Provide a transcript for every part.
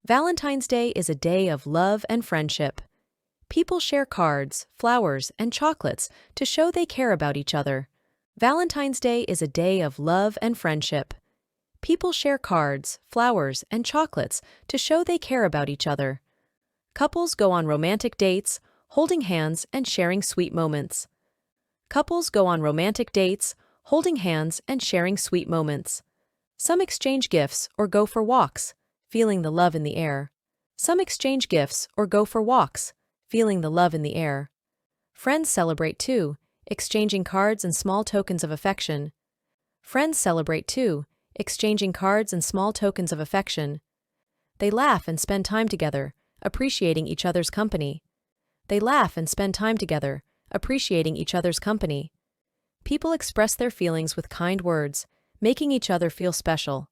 Valentine's Day is a day of love and friendship. People share cards, flowers, and chocolates to show they care about each other. Valentine's Day is a day of love and friendship. People share cards, flowers, and chocolates to show they care about each other. Couples go on romantic dates, holding hands and sharing sweet moments. Couples go on romantic dates, holding hands and sharing sweet moments. Some exchange gifts or go for walks, feeling the love in the air. Some exchange gifts or go for walks, feeling the love in the air. Friends celebrate too, exchanging cards and small tokens of affection. Friends celebrate too, exchanging cards and small tokens of affection. They laugh and spend time together, appreciating each other's company. They laugh and spend time together, appreciating each other's company. People express their feelings with kind words, making each other feel special.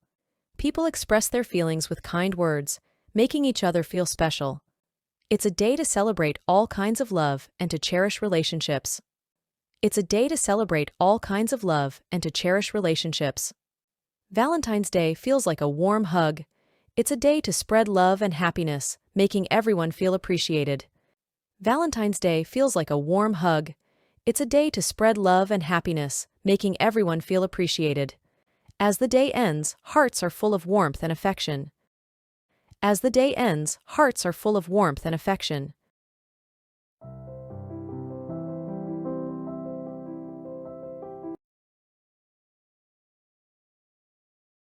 People express their feelings with kind words, making each other feel special. It's a day to celebrate all kinds of love and to cherish relationships. It's a day to celebrate all kinds of love and to cherish relationships. Valentine's Day feels like a warm hug. It's a day to spread love and happiness, making everyone feel appreciated. Valentine's Day feels like a warm hug. It's a day to spread love and happiness, making everyone feel appreciated. As the day ends, hearts are full of warmth and affection. As the day ends, hearts are full of warmth and affection.